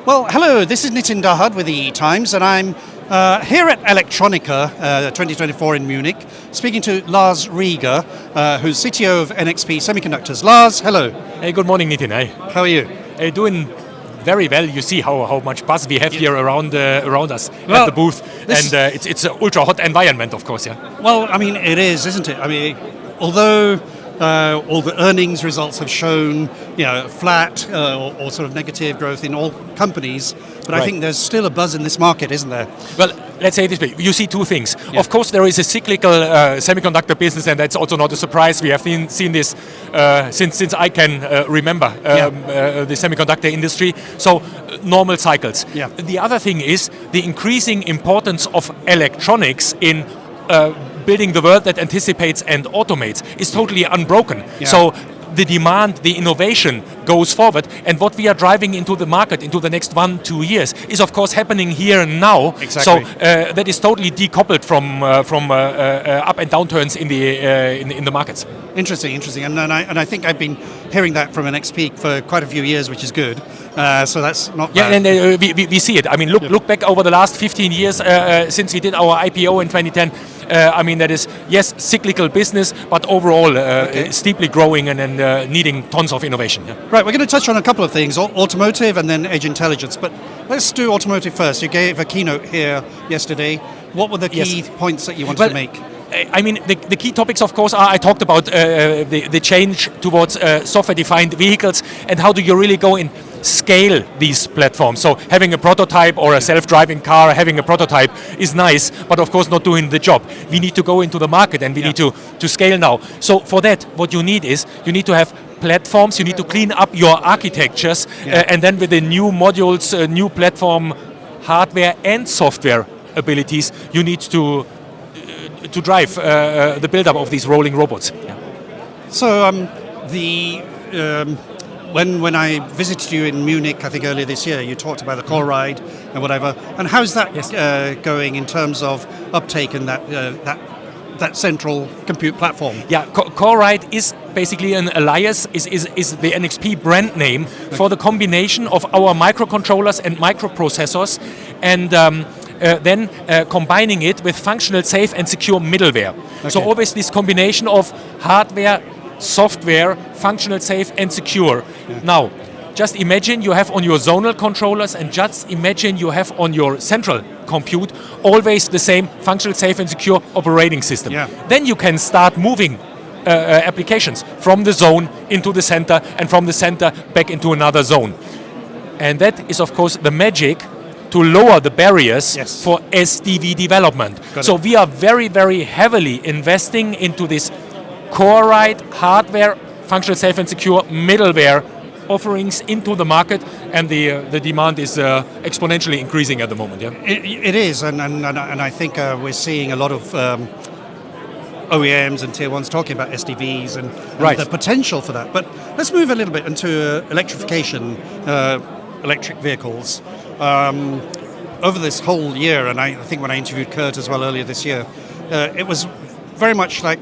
Well, hello, this is Nitin Dahad with the E-Times, and I'm here at Electronica 2024 in Munich, speaking to Lars Reger, who's CTO of NXP Semiconductors. Lars, hello. Hey, good morning, Nitin. Hey. How are you? Doing very well. You see how much buzz we have here around us at the booth, and it's an ultra hot environment, of course. Yeah. Well, I mean, it is, isn't it? I mean, although all the earnings results have shown, flat or sort of negative growth in all companies, but I think there's still a buzz in this market, isn't there? Well, let's say it this way. You see two things. Yeah. Of course, there is a cyclical semiconductor business, and that's also not a surprise. We have seen this since I can remember the semiconductor industry. So normal cycles. Yeah. The other thing is the increasing importance of electronics in building the world that anticipates and automates is totally unbroken. Yeah. So the demand, the innovation goes forward, and what we are driving into the market into the next 1-2 years is of course happening here and now. Exactly. So that is totally decoupled from up and downturns in the markets. Interesting, and I think I've been hearing that from NXP for quite a few years, which is good. So that's not bad. And we see it. I mean, look back over the last 15 years since we did our IPO in 2010. I mean, that is, yes, cyclical business, but overall steeply growing and needing tons of innovation. Yeah. Right, we're going to touch on a couple of things, automotive and then edge intelligence. But let's do automotive first. You gave a keynote here yesterday. What were the key points that you wanted to make? I mean, the key topics, of course, are I talked about the change towards software-defined vehicles, and how do you really go in scale these platforms. So having a prototype or a self-driving car, having a prototype is nice, but of course not doing the job. We need to go into the market, and we need to scale now. So for that, what you need is, you need to have platforms, you need to clean up your architectures, and then with the new modules, new platform hardware and software abilities, you need to drive the build-up of these rolling robots. Yeah. So when I visited you in Munich, I think earlier this year, you talked about the CoreRide and whatever. And how's that going in terms of uptake and that central compute platform? Yeah, CoreRide is basically an alias, is the NXP brand name for the combination of our microcontrollers and microprocessors, and then combining it with functional, safe and secure middleware. Okay. So always this combination of hardware, software, functional, safe and secure. Yeah. Now, just imagine you have on your zonal controllers, and just imagine you have on your central compute always the same functional, safe and secure operating system. Yeah. Then you can start moving applications from the zone into the center, and from the center back into another zone. And that is of course the magic to lower the barriers for SDV development. So we are very, very heavily investing into this CoreRide hardware, functional, safe and secure middleware offerings into the market, and the demand is exponentially increasing at the moment. Yeah, it is, and I think we're seeing a lot of OEMs and tier ones talking about SDVs and the potential for that. But let's move a little bit into electrification, electric vehicles. Over this whole year, and I think when I interviewed Kurt as well earlier this year, it was very much like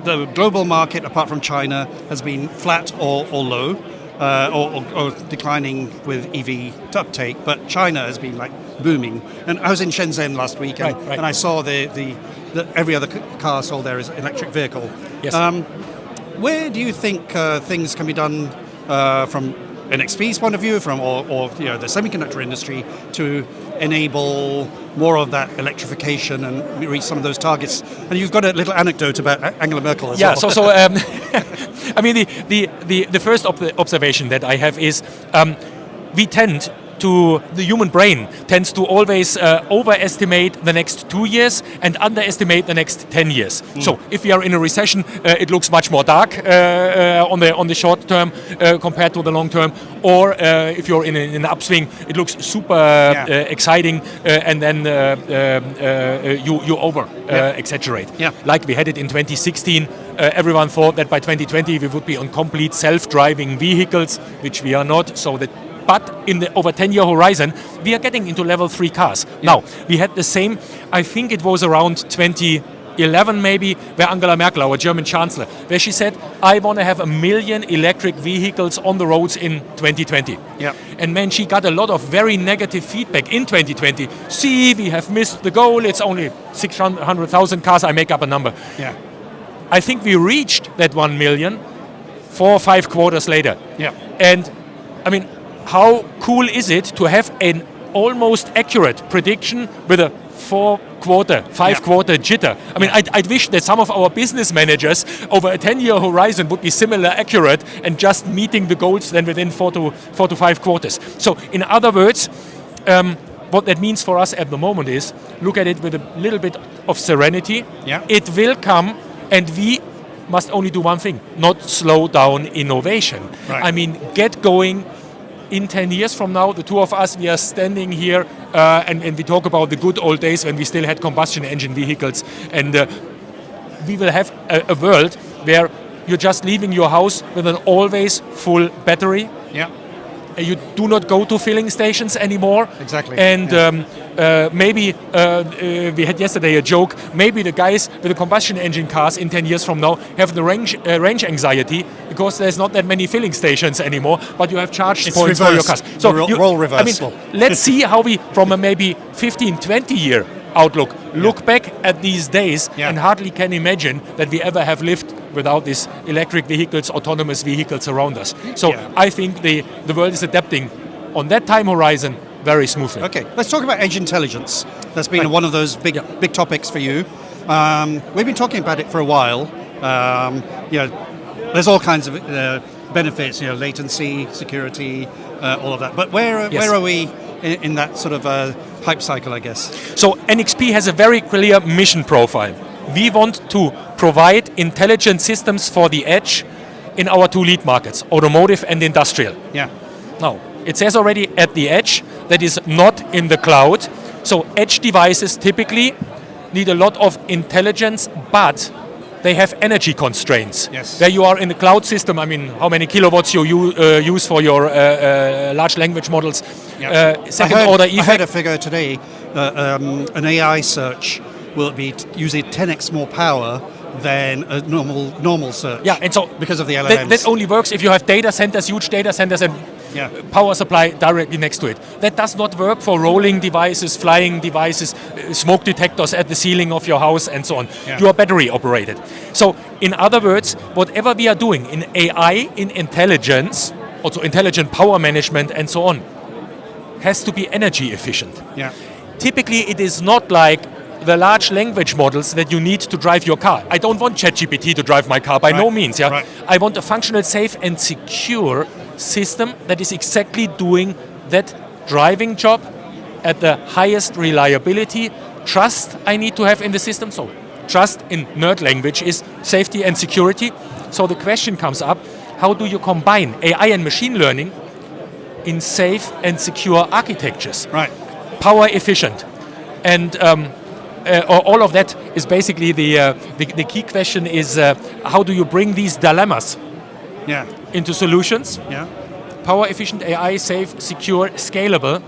the global market, apart from China, has been flat or low, or declining with EV uptake, but China has been like booming. And I was in Shenzhen last week, and I saw the every other car sold there is electric vehicle. Yes. Where do you think things can be done from NXP's point of view, or the semiconductor industry, to enable more of that electrification and reach some of those targets? And you've got a little anecdote about Angela Merkel as well. Yeah, so I mean, the first observation that I have is the human brain tends to always overestimate the next 2 years and underestimate the next 10 years. So if we are in a recession, it looks much more dark on the short term compared to the long term. Or if you're in an upswing, it looks super exciting, and then you exaggerate. Yeah. Like we had it in 2016. Everyone thought that by 2020 we would be on complete self-driving vehicles, which we are not. But in the over 10-year horizon, we are getting into level 3 cars. Yeah. Now, we had the same, I think it was around 20 11 maybe, where Angela Merkel, our German Chancellor, where she said, I want to have 1 million electric vehicles on the roads in 2020. Yeah. And man, she got a lot of very negative feedback in 2020. See, we have missed the goal, it's only 600,000 cars, I make up a number. Yeah. I think we reached that 1 million 4 or 5 quarters later. Yeah. And I mean, how cool is it to have an almost accurate prediction with a 5-quarter jitter? I mean, I'd wish that some of our business managers over a 10-year horizon would be similar accurate and just meeting the goals then within 4 to 5 quarters. So in other words, what that means for us at the moment is, look at it with a little bit of serenity. Yeah. It will come, and we must only do one thing, not slow down innovation. Right. I mean, get going. In 10 years from now, the two of us, we are standing here and we talk about the good old days when we still had combustion engine vehicles, and we will have a world where you're just leaving your house with an always full battery. Yeah. You do not go to filling stations anymore. Exactly. And maybe, we had yesterday a joke, maybe the guys with the combustion engine cars in 10 years from now have the range anxiety because there's not that many filling stations anymore, but you have charge points for your cars. So role reversal. I mean, let's see how we, from a maybe 15, 20 year outlook, look back at these days and hardly can imagine that we ever have lived without these electric vehicles, autonomous vehicles around us. So I think the world is adapting on that time horizon very smoothly. Okay, let's talk about edge intelligence. That's been one of those big topics for you. We've been talking about it for a while. There's all kinds of benefits, latency, security, all of that. But where are we in that sort of hype cycle, I guess? So NXP has a very clear mission profile. We want to provide intelligent systems for the edge in our 2 lead markets, automotive and industrial. Yeah. Now, it says already at the edge, that is not in the cloud. So edge devices typically need a lot of intelligence, but they have energy constraints. Yes. Where you are in the cloud system, I mean, how many kilowatts you use for your large language models. Second order effect. I heard a figure today, an AI search will be using 10x more power than a normal search. Yeah, and so because of the LLMs. That only works if you have data centers, huge data centers, and power supply directly next to it. That does not work for rolling devices, flying devices, smoke detectors at the ceiling of your house, and so on. Yeah. You are battery operated. So, in other words, whatever we are doing in AI, in intelligence, also intelligent power management, and so on, has to be energy efficient. Yeah. Typically, it is not like the large language models that you need to drive your car. I don't want ChatGPT to drive my car, by no means. Yeah, I want a functional, safe, and secure system that is exactly doing that driving job at the highest reliability. Trust I need to have in the system. So trust in nerd language is safety and security. So the question comes up, how do you combine AI and machine learning in safe and secure architectures? Right. Power efficient. And all of that is basically the key question is how do you bring these dilemmas into solutions? Yeah. Power efficient AI, safe, secure, scalable,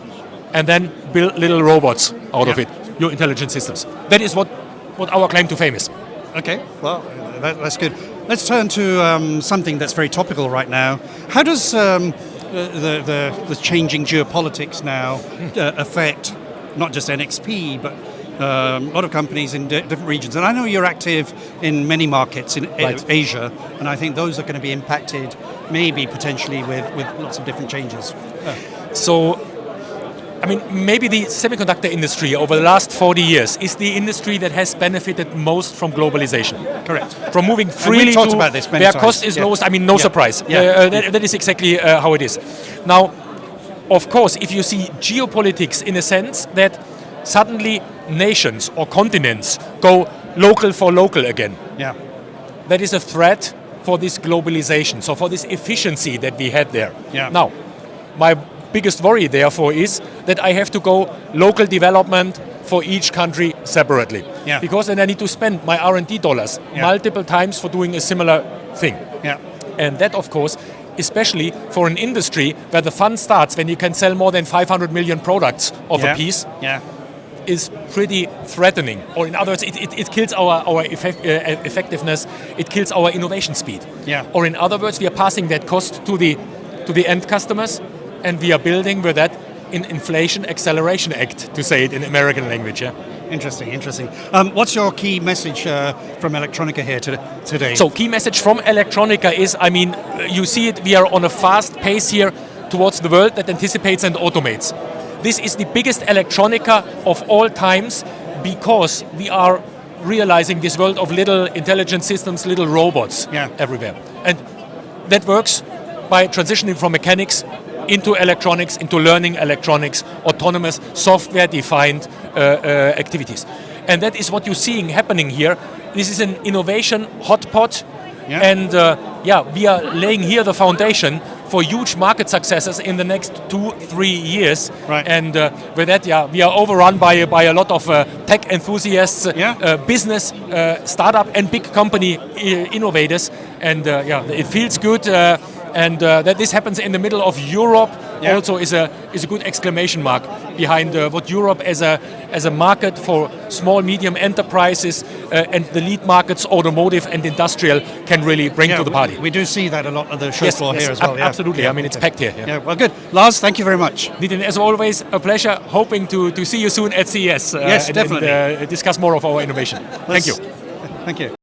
and then build little robots out of it, your intelligent systems. That is what our claim to fame is. Okay, well, that's good. Let's turn to something that's very topical right now. How does the changing geopolitics now affect not just NXP, but a lot of companies in different regions? And I know you're active in many markets in Asia, and I think those are going to be impacted maybe potentially with lots of different changes. So, I mean, maybe the semiconductor industry over the last 40 years is the industry that has benefited most from globalization. Correct. From moving freely to about this many where times. cost is lowest. I mean, no surprise. That is exactly how it is. Now, of course, if you see geopolitics in a sense that suddenly nations or continents go local for local again, that is a threat for this globalization, so for this efficiency that we had there. Now, my biggest worry therefore is that I have to go local development for each country separately. Because then I need to spend my R&D dollars multiple times for doing a similar thing. And that, of course, especially for an industry where the fun starts when you can sell more than 500 million products of a piece, is pretty threatening, or in other words, it kills our effectiveness, it kills our innovation speed. Yeah. Or in other words, we are passing that cost to the end customers, and we are building with that in Inflation Acceleration Act, to say it in American language. Yeah. Interesting. What's your key message from Electronica here today? So, key message from Electronica is, I mean, you see it, we are on a fast pace here towards the world that anticipates and automates. This is the biggest electronica of all times, because we are realizing this world of little intelligent systems, little robots everywhere. And that works by transitioning from mechanics into electronics, into learning electronics, autonomous, software-defined activities. And that is what you're seeing happening here. This is an innovation hotspot, and we are laying here the foundation for huge market successes in the next 2-3 years. Right. And with that, we are overrun by a lot of tech enthusiasts, business, startup and big company innovators. And it feels good. And that this happens in the middle of Europe also is a good exclamation mark behind what Europe as a market for small, medium enterprises and the lead markets, automotive and industrial, can really bring to the party. We do see that a lot of the show floor here as well. Absolutely. I mean, it's packed here. Yeah, well, good. Lars, thank you very much. Nitin, as always, a pleasure. Hoping to see you soon at CES. Yes, definitely. And discuss more of our innovation. Thank you. Thank you.